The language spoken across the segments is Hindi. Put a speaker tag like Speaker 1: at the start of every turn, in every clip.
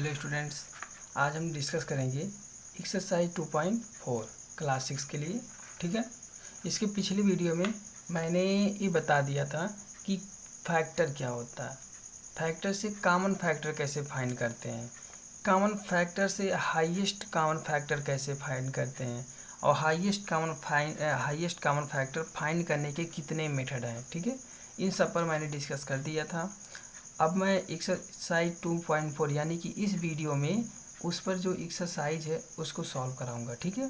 Speaker 1: हेलो स्टूडेंट्स, आज हम डिस्कस करेंगे एक्सरसाइज 2.4 क्लास 6 के लिए। ठीक है, इसके पिछली वीडियो में मैंने ये बता दिया था कि फैक्टर क्या होता है, फैक्टर से कॉमन फैक्टर कैसे फाइंड करते हैं, कॉमन फैक्टर से हाईएस्ट कॉमन फैक्टर कैसे फाइंड करते हैं, और हाईएस्ट कॉमन फैक्टर फाइंड करने के कितने मेथड हैं। ठीक है, इन सब पर मैंने डिस्कस कर दिया था। अब मैं एक्सरसाइज 2.4 यानी कि इस वीडियो में उस पर जो एक्सरसाइज है उसको सॉल्व कराऊंगा। ठीक है,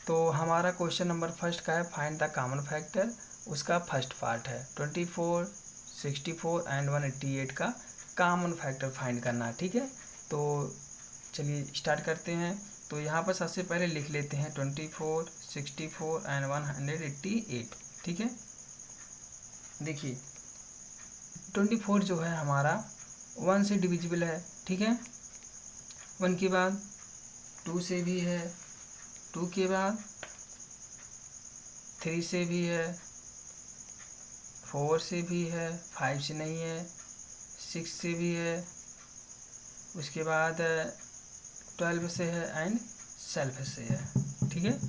Speaker 1: तो हमारा क्वेश्चन नंबर फर्स्ट का है फाइंड द कॉमन फैक्टर। उसका फर्स्ट पार्ट है 24, 64 एंड 188 का कॉमन फैक्टर फाइंड करना। ठीक है, तो चलिए स्टार्ट करते हैं। तो यहाँ पर सबसे पहले लिख लेते हैं 24, 64 एंड 188। ठीक है, देखिए 24 जो है हमारा 1 से डिविजिबल है। ठीक है, 1 के बाद 2 से भी है, 2 के बाद 3 से भी है, 4 से भी है, 5 से नहीं है, 6 से भी है, उसके बाद 12 से है एंड सेल्फ से है। ठीक है,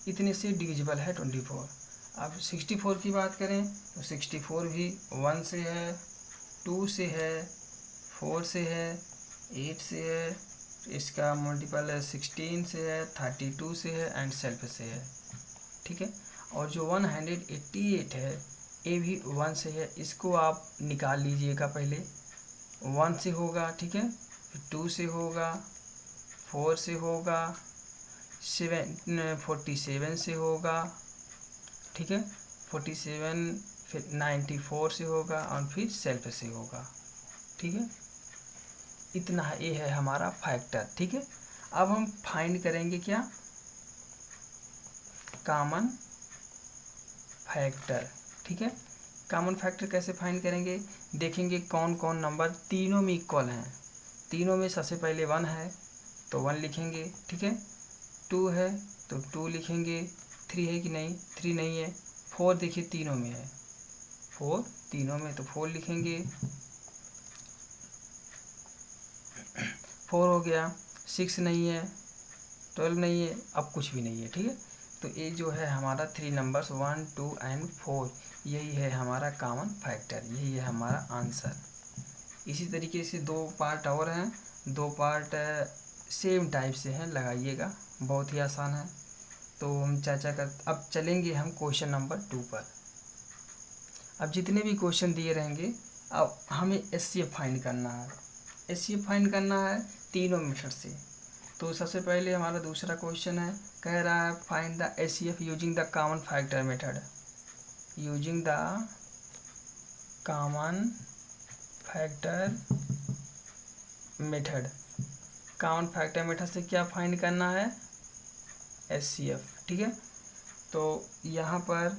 Speaker 1: इतने से डिविजिबल है 24। अब 64 की बात करें तो 64 भी 1 से है, 2 से है, 4 से है, 8 से है, इसका मल्टीपल 16 से है, 32 से है एंड सेल्फ से है। ठीक है, और जो 188 है ये भी 1 से है, इसको आप निकाल लीजिएगा। पहले 1 से होगा, ठीक है, फिर 2 से होगा, 4 से होगा, 47 से होगा, ठीक है, 47, फिर 94 से होगा और फिर सेल्फ से होगा। ठीक है, इतना है, ये है हमारा फैक्टर। ठीक है, अब हम फाइंड करेंगे क्या, कॉमन फैक्टर। ठीक है, कॉमन फैक्टर कैसे फाइंड करेंगे, देखेंगे कौन कौन नंबर तीनों में इक्वल हैं। तीनों में सबसे पहले 1 है तो 1 लिखेंगे, ठीक है, 2 है तो 2 लिखेंगे, 3 है कि नहीं, 3 नहीं है, 4 देखिए तीनों में है, 4 तीनों में तो 4 लिखेंगे, 4 हो गया, 6 नहीं है, 12 नहीं है, अब कुछ भी नहीं है। ठीक है, तो ये जो है हमारा 3 नंबर्स 1, 2 एंड 4, यही है हमारा कॉमन फैक्टर, यही है हमारा आंसर। इसी तरीके से 2 पार्ट और हैं, 2 पार्ट सेम टाइप से हैं, लगाइएगा, बहुत ही आसान है। तो हम अब चलेंगे हम क्वेश्चन नंबर 2 पर। अब जितने भी क्वेश्चन दिए रहेंगे अब हमें एचसीएफ फाइंड करना है। एचसीएफ फाइंड करना है तीनों मेथड से। तो सबसे पहले हमारा दूसरा क्वेश्चन है, कह रहा है find the HCF using the common factor method. Using the common factor method, common factor method से क्या फाइंड करना है, एचसीएफ। ठीक है, तो यहाँ पर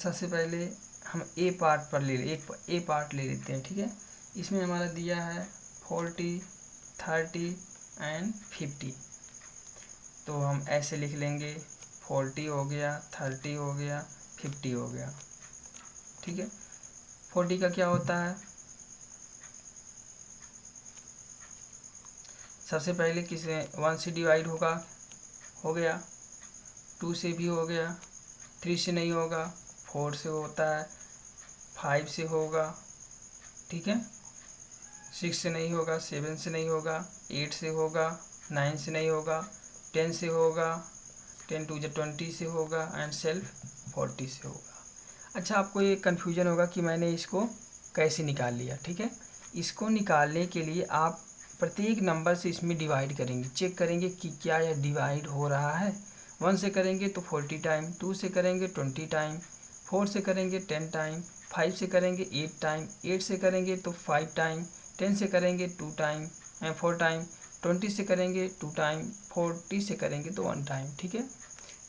Speaker 1: सबसे पहले हम ए पार्ट पर ए पार्ट ले लेते हैं। ठीक है, इसमें हमारा दिया है 40, 30 एंड 50। तो हम ऐसे लिख लेंगे, 40 हो गया, 30 हो गया, 50 हो गया। ठीक है, 40 का क्या होता है, सबसे पहले किसे 1 से डिवाइड होगा, हो गया, 2 से भी हो गया, 3 से नहीं होगा, 4 से होता है, 5 से होगा, ठीक है, 6 से नहीं होगा, 7 से नहीं होगा, 8 से होगा, 9 से नहीं होगा, 10 से होगा, 10 2 20 से होगा एंड सेल्फ 40 से होगा। अच्छा, आपको ये कन्फ्यूजन होगा कि मैंने इसको कैसे निकाल लिया। ठीक है, इसको निकालने के लिए आप प्रत्येक नंबर से इसमें डिवाइड करेंगे, चेक करेंगे कि क्या यह डिवाइड हो रहा है। 1 से करेंगे तो 40 टाइम, 2 से करेंगे 20 टाइम, 4 से करेंगे 10 टाइम, 5 से करेंगे 8 टाइम, 8 से करेंगे तो 5 टाइम, 10 से करेंगे 2 टाइम 4 टाइम, 20 से करेंगे 2 टाइम, 40 से करेंगे तो 1 टाइम। ठीक है,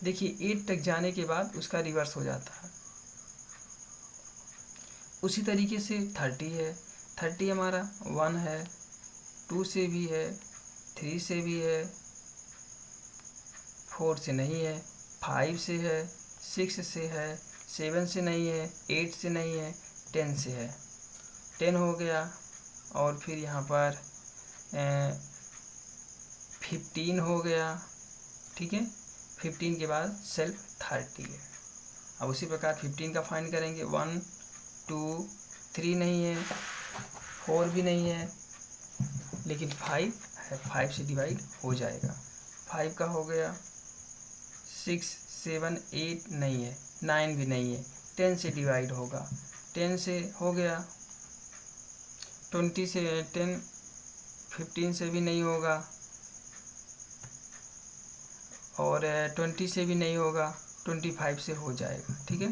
Speaker 1: देखिए 8 तक जाने के बाद उसका रिवर्स हो जाता है। उसी तरीके से 30 है, 30 हमारा 1 है, 2 से भी है, 3 से भी है, 4 से नहीं है, 5 से है, 6 से है, 7 से नहीं है, 8 से नहीं है, 10 से है, 10 हो गया। और फिर यहाँ पर 15 हो गया, ठीक है। 15 के बाद सेल्फ 30 है। अब उसी प्रकार 15 का फाइंड करेंगे। 1 2 3 नहीं है, 4 भी नहीं है, लेकिन 5 है, 5 से डिवाइड हो जाएगा। 5 का हो गया। 6 7 8 नहीं है, 9 भी नहीं है, 10 से डिवाइड होगा। 10 से हो गया। 20 से 10, 15 से भी नहीं होगा, और 20 से भी नहीं होगा, 25 से हो जाएगा, ठीक है।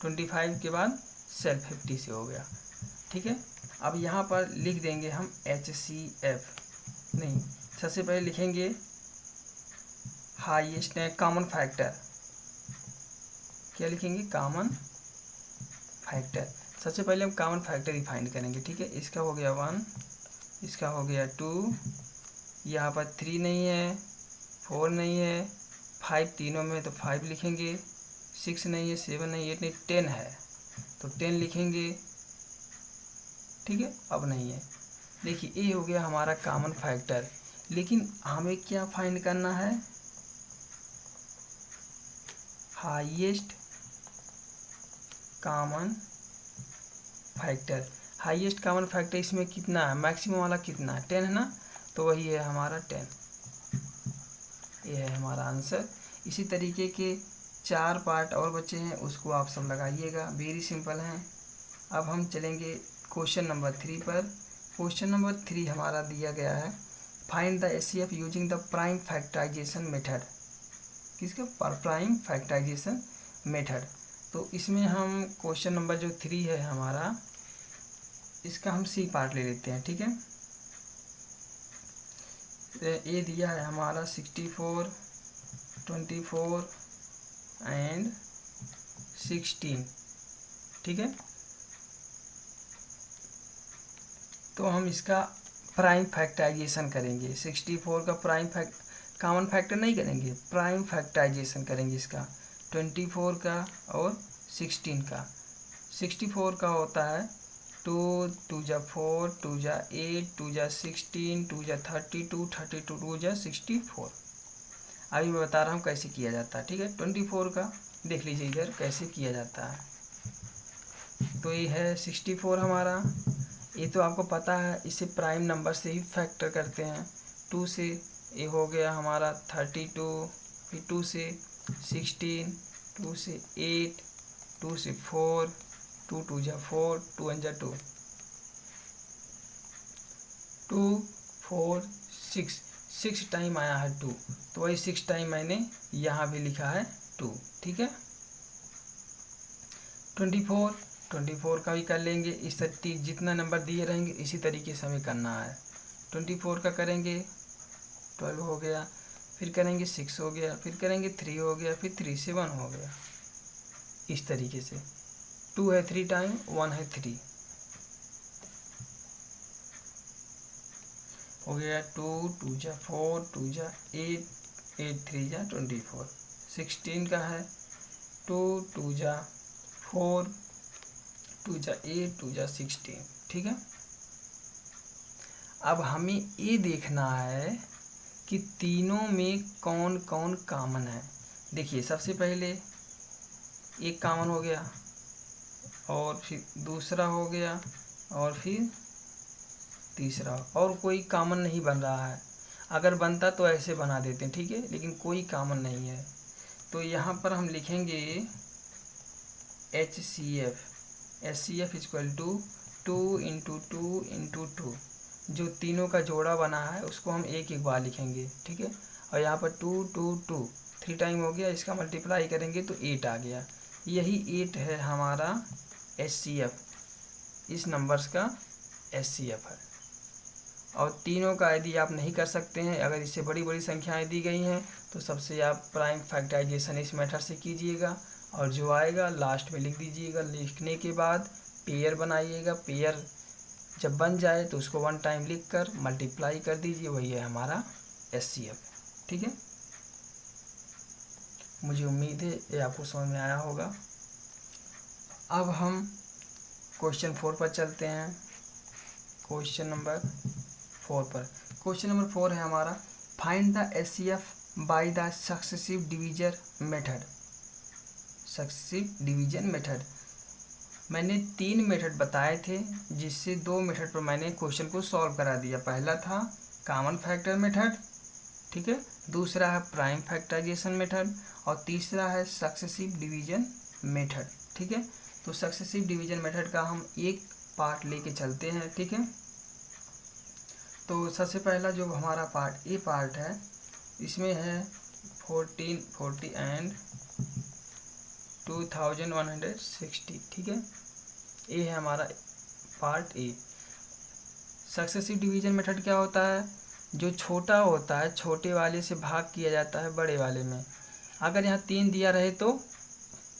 Speaker 1: 25 के बाद सेल्फ 50 से हो गया, ठीक है। अब यहाँ पर लिख देंगे हम HCF, नहीं, सबसे पहले लिखेंगे हाईएस्ट कॉमन फैक्टर। क्या लिखेंगे? Common factor. सबसे पहले हम कॉमन फैक्टर ही फाइंड करेंगे, ठीक है। इसका हो गया 1, इसका हो गया 2, यहाँ पर 3 नहीं है, 4 नहीं है, 5 तीनों में तो 5 लिखेंगे, 6 नहीं है, 7 नहीं, 8 नहीं, 10 है तो 10 लिखेंगे, ठीक है। अब नहीं है। देखिए ये हो गया हमारा कॉमन फैक्टर, लेकिन हमें क्या फाइंड करना है? Highest common factor. Highest common factor इसमें कितना है? मैक्सिमम वाला कितना है? 10 है ना, तो वही है हमारा 10। ये है हमारा आंसर। इसी तरीके के 4 पार्ट और बचे हैं, उसको आप सब लगाइएगा, वेरी सिंपल हैं। अब हम चलेंगे क्वेश्चन नंबर 3 पर। क्वेश्चन नंबर 3 हमारा दिया गया है, find the HCF using the prime factorization method. किसका? Prime factorization method. तो इसमें हम क्वेश्चन नंबर जो 3 है हमारा, इसका हम C पार्ट ले लेते हैं, ठीक है। ये दिया है हमारा 64, 24 एंड 16, ठीक है। तो हम इसका प्राइम फैक्टराइजेशन करेंगे। 64 का प्राइम कॉमन फैक्टर नहीं करेंगे, प्राइम फैक्टराइजेशन करेंगे इसका, 24 का और 16 का। 64 का होता है 2 2 जा 4 2 जा 8 2 जा 16 2 जा 32 32 2 जा 64। अभी मैं बता रहा हूँ कैसे किया जाता है, ठीक है। 24 का देख लीजिए इधर कैसे किया जाता है। तो ये है 64 हमारा, ये तो आपको पता है, इसे प्राइम नंबर से ही फैक्टर करते हैं। 2 से ये हो गया हमारा 32, फिर 2 से 16, 2 से 8, 2 से 4, 2 2 जा 4, 2 1 जा 2, 2 4 6, 6 टाइम आया है 2, तो वही 6 टाइम मैंने यहाँ भी लिखा है 2, ठीक है। 24 का भी कर लेंगे, इस जितना नंबर दिए रहेंगे इसी तरीके से हमें करना है। 24 का करेंगे, 12 हो गया, फिर करेंगे 6 हो गया, फिर करेंगे 3 हो गया, फिर 3 से 1 हो गया, इस तरीके से। 2 है 3 टाइम, 1 है 3 हो गया। 2 2 जा 4 2 जा 8 8 3 जा 24। 16 का है 2 2 जा 4 2 जा 8 2 जा 16, ठीक है। अब हमें ये देखना है कि तीनों में कौन कौन कॉमन है। देखिए सबसे पहले एक कॉमन हो गया, और फिर दूसरा हो गया, और फिर तीसरा, और कोई कॉमन नहीं बन रहा है। अगर बनता तो ऐसे बना देते हैं, ठीक है, लेकिन कोई कॉमन नहीं है। तो यहाँ पर हम लिखेंगे HCF इक्वल टू 2 × 2 × 2। जो तीनों का जोड़ा बना है उसको हम एक एक बार लिखेंगे, ठीक है। और यहाँ पर 2 2 2 3 टाइम हो गया, इसका मल्टीप्लाई करेंगे तो 8 आ गया। यही 8 है हमारा HCF, इस नंबर्स का HCF है। और तीनों का यदि आप नहीं कर सकते हैं, अगर इससे बड़ी बड़ी संख्याएं दी गई हैं, तो सबसे आप प्राइम फैक्टराइजेशन इस मेथड से कीजिएगा, और जो आएगा लास्ट में लिख दीजिएगा। लिखने के बाद पेयर बनाइएगा, पेयर जब बन जाए तो उसको 1 टाइम लिख कर मल्टीप्लाई कर दीजिए, वही है हमारा HCF, ठीक है। मुझे उम्मीद है ये आपको समझ में आया होगा। अब हम क्वेश्चन 4 पर चलते हैं। क्वेश्चन नंबर 4 पर। क्वेश्चन नंबर 4 है हमारा, find the HCF by the successive division method. Successive division method, मैंने 3 मेथड बताए थे, जिससे 2 मेथड पर मैंने क्वेश्चन को सॉल्व करा दिया। पहला था कॉमन फैक्टर मेथड, ठीक है, दूसरा है प्राइम फैक्टराइजेशन मेथड, और तीसरा है सक्सेसिव डिवीजन मेथड, ठीक है। तो सक्सेसिव डिवीजन मेथड का हम एक पार्ट लेके चलते हैं, ठीक है। तो सबसे पहला जो हमारा पार्ट ए पार्ट है, इसमें है 1440 एंड 2160, ठीक है। ये है हमारा part A. Successive division method क्या होता है, जो छोटा होता है छोटे वाले से भाग किया जाता है बड़े वाले में। अगर यहाँ 3 दिया रहे तो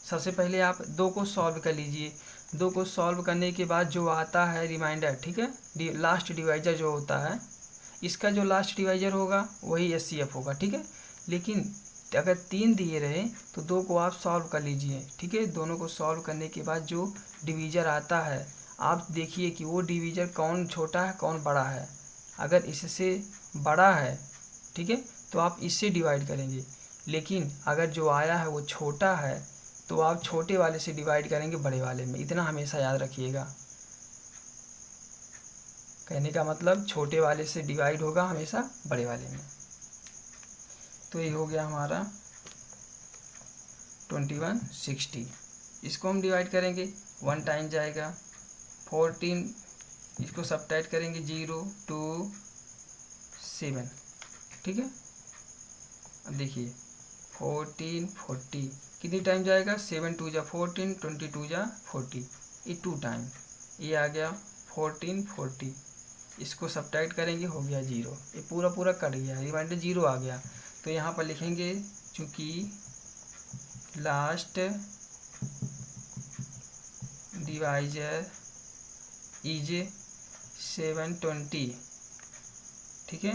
Speaker 1: सबसे पहले आप 2 को सॉल्व कर लीजिए। 2 को सॉल्व करने के बाद जो आता है रिमाइंडर, ठीक है, लास्ट डिवाइजर जो होता है, इसका जो लास्ट डिवाइजर होगा वही HCF होगा, ठीक है। लेकिन अगर 3 दिए रहे तो 2 को आप सॉल्व कर लीजिए, ठीक है। दोनों को सॉल्व करने के बाद जो डिवीजर आता है, आप देखिए कि वो डिवीजर कौन छोटा है कौन बड़ा है। अगर इससे बड़ा है, ठीक है, तो आप इससे डिवाइड करेंगे। लेकिन अगर जो आया है वो छोटा है तो आप छोटे वाले से डिवाइड करेंगे बड़े वाले में। इतना हमेशा याद रखिएगा। कहने का मतलब छोटे वाले से डिवाइड होगा हमेशा बड़े वाले में। तो ये हो गया हमारा 2160। इसको हम डिवाइड करेंगे, 1 टाइम जाएगा, 14 इसको सब्ट्रैक्ट करेंगे 0 2 7, ठीक है। अब देखिए 14 40 कितनी टाइम जाएगा, 7 2 जा 14, 22 जा 40, ये 2 टाइम, ये आ गया 14 40। इसको सब्ट्रैक्ट करेंगे, हो गया 0, ये पूरा पूरा कट गया, रिमाइंडर 0 आ गया। तो यहाँ पर लिखेंगे चूँकि लास्ट डिवाइजर इज 720, ठीक है,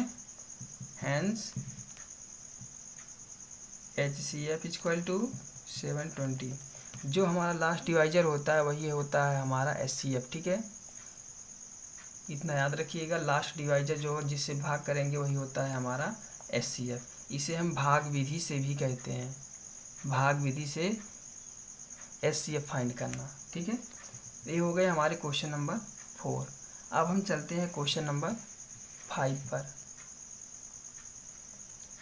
Speaker 1: हैंस HCF इक्वल टू 720। जो हमारा लास्ट डिवाइजर होता है वही होता है हमारा HCF, ठीक है। इतना याद रखिएगा, लास्ट डिवाइजर जो जिससे भाग करेंगे वही होता है हमारा HCF। इसे हम भाग विधि से भी कहते हैं, भाग विधि से HCF फाइंड करना, ठीक है। ये हो गए हमारे क्वेश्चन नंबर 4। अब हम चलते हैं क्वेश्चन नंबर 5 पर।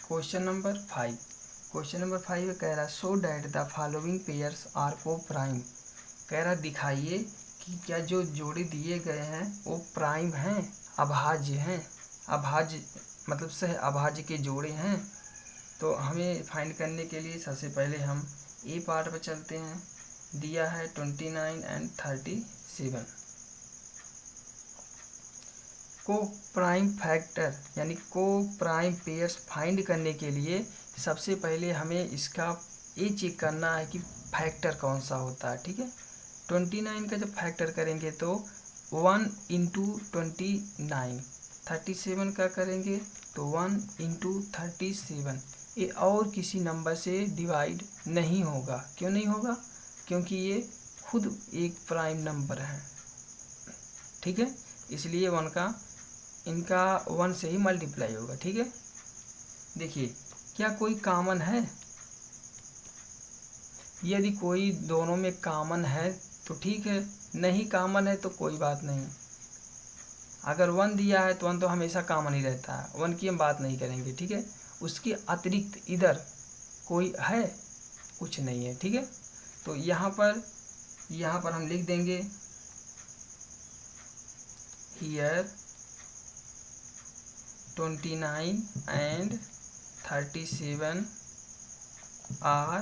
Speaker 1: क्वेश्चन नंबर 5 कह रहा है so that the following pairs are coprime. कह रहा दिखाइए कि क्या जो जोड़े दिए गए हैं वो प्राइम हैं, अभाज्य हैं। अभाज्य मतलब सह अभाज्य के जोड़े हैं। तो हमें फाइंड करने के लिए सबसे पहले हम ए पार्ट पर चलते हैं। दिया है 29 एंड 37। को प्राइम फैक्टर यानी को प्राइम पेयर्स फाइंड करने के लिए सबसे पहले हमें इसका ये चेक करना है कि फैक्टर कौन सा होता है, ठीक है। 29 का जब फैक्टर करेंगे तो 1 इंटू 29, 37 का करेंगे तो 1 इंटू 37। ये और किसी नंबर से डिवाइड नहीं होगा। क्यों नहीं होगा? क्योंकि ये खुद एक प्राइम नंबर है, ठीक है। इसलिए 1 का इनका 1 से ही मल्टीप्लाई होगा, ठीक है। देखिए क्या कोई कॉमन है? यदि कोई दोनों में कॉमन है तो ठीक है, नहीं कॉमन है तो कोई बात नहीं। अगर 1 दिया है तो 1 तो हमेशा कॉमन ही रहता है, 1 की हम बात नहीं करेंगे, ठीक है। उसके अतिरिक्त इधर कोई है? कुछ नहीं है, ठीक है। तो यहाँ पर हम लिख देंगे हियर 29 एंड 37 आर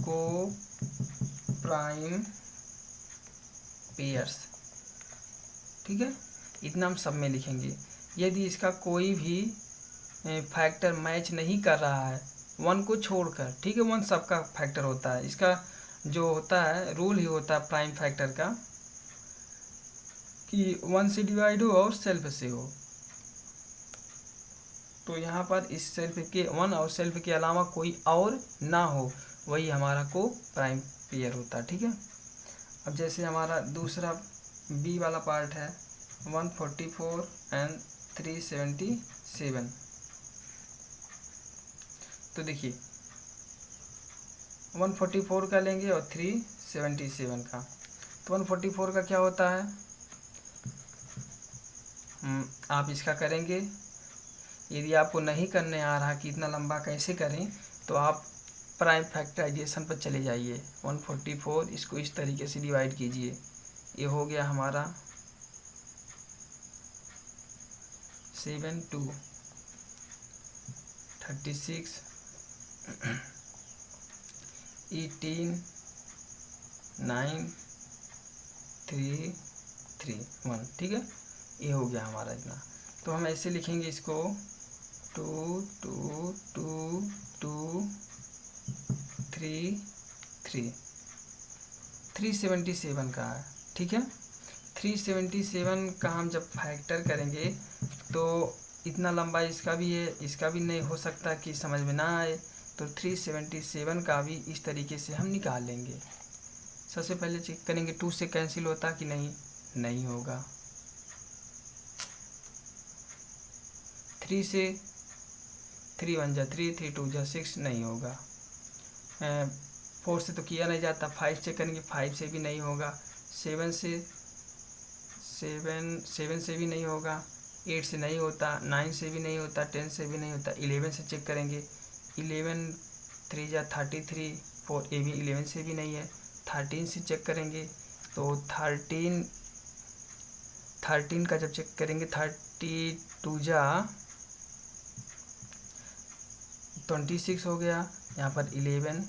Speaker 1: को प्राइम पेयर्स, ठीक है। इतना हम सब में लिखेंगे। यदि इसका कोई भी फैक्टर मैच नहीं कर रहा है 1 को छोड़कर, ठीक है, 1 सबका फैक्टर होता है। इसका जो होता है रूल ही होता है प्राइम फैक्टर का कि 1 से डिवाइड हो और सेल्फ से हो। तो यहाँ पर इस सेल्फ के 1 और सेल्फ के अलावा कोई और ना हो, वही हमारा को प्राइम पेयर होता है, ठीक है। अब जैसे हमारा दूसरा बी वाला पार्ट है, 144 एंड 377। तो देखिए 144 का लेंगे और 377 का। तो 144 का क्या होता है, आप इसका करेंगे। यदि आपको नहीं करने आ रहा कि इतना लंबा कैसे करें, तो आप प्राइम फैक्टराइजेशन पर चले जाइए। 144 इसको इस तरीके से डिवाइड कीजिए। ये हो गया हमारा 7 2 36 18 9 3 3 1। ठीक है, ये हो गया हमारा इतना। तो हम ऐसे लिखेंगे इसको 2 2 2 2 3 3 377 का है। ठीक है, 377 का हम जब फैक्टर करेंगे तो इतना लंबा इसका भी है, इसका भी नहीं हो सकता कि समझ में ना आए। तो 377 का भी इस तरीके से हम निकाल लेंगे। सबसे पहले चेक करेंगे 2 से कैंसिल होता कि नहीं होगा। 3 से 3 1 जा 3 3 2 जा 6 नहीं होगा। 4 से तो किया नहीं जाता। 5 चेक करेंगे, 5 से भी नहीं होगा। 7 से भी नहीं होगा। 8 से नहीं होता। 9 से भी नहीं होता। 10 से भी नहीं होता। 11 से चेक करेंगे। 11 3 जा 33 4, ये भी 11 से भी नहीं है। 13 से चेक करेंगे तो 13 का जब चेक करेंगे 32 जा 26 हो गया। यहाँ पर 11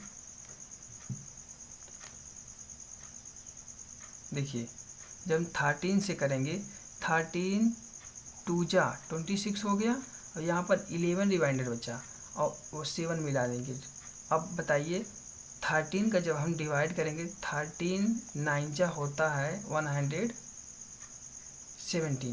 Speaker 1: देखिए, जब हम 13 से करेंगे 13 2 जा 26 हो गया और यहाँ पर 11 रिमाइंडर बचा और वो 7 मिला देंगे। अब बताइए 13 का जब हम डिवाइड करेंगे 13 9 जा होता है 117।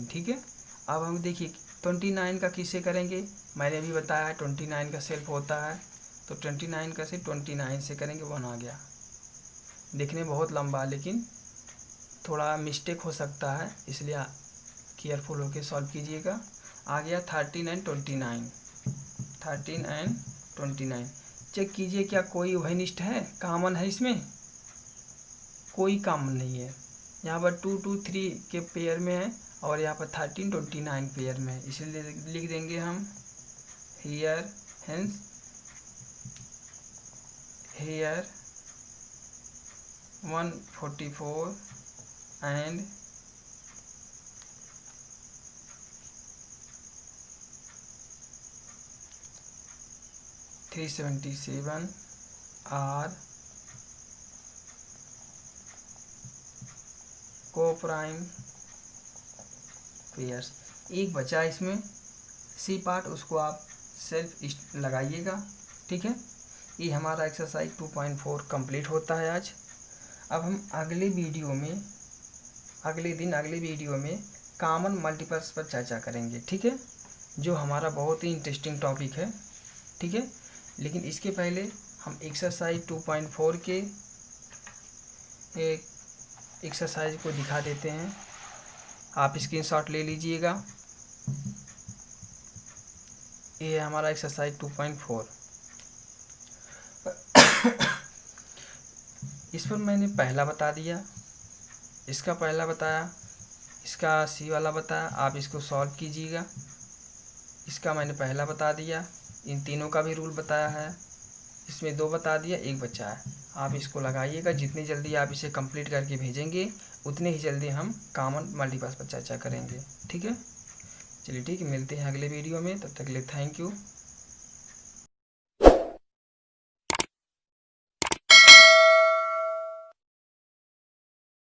Speaker 1: ठीक है, अब हम देखिए 29 का किससे करेंगे, मैंने अभी बताया है 29 का सेल्फ होता है। तो 29 का से 29 से करेंगे 1 आ गया। देखने बहुत लंबा लेकिन थोड़ा मिस्टेक हो सकता है, इसलिए केयरफुल होकर सॉल्व कीजिएगा। आ गया 13 एंड 29। चेक कीजिए क्या कोई उभयनिष्ठ है, कॉमन है इसमें? कोई कॉमन नहीं है। यहाँ पर 2 2 3 के पेयर में है और यहाँ पर 13 29 पेयर में है, इसलिए लिख देंगे हम here hence here 144 and 377 are coprime pairs. एक बचा इसमें सी पार्ट, उसको आप सेल्फ लगाइएगा। ठीक है, ये हमारा एक्सरसाइज 2.4 कंप्लीट होता है आज। अब हम अगले वीडियो में कॉमन मल्टीपल्स पर चर्चा करेंगे। ठीक है, जो हमारा बहुत ही इंटरेस्टिंग टॉपिक है। ठीक है, लेकिन इसके पहले हम एक्सरसाइज 2.4 के एक एक्सरसाइज को दिखा देते हैं। आप स्क्रीनशॉट ले लीजिएगा। ये है हमारा एक्सरसाइज 2.4। इस पर मैंने पहला बता दिया, इसका पहला बताया, इसका सी वाला बताया। आप इसको सॉल्व कीजिएगा। इसका मैंने पहला बता दिया, इन तीनों का भी रूल बताया है। इसमें 2 बता दिया, 1 बचा है। आप इसको लगाइएगा। जितनी जल्दी आप इसे कंप्लीट करके भेजेंगे उतने ही जल्दी हम कॉमन मल्टीपल्स पर चर्चा करेंगे। ठीक है, चलिए ठीक है, मिलते हैं अगले वीडियो में। तब तक के लिए थैंक यू।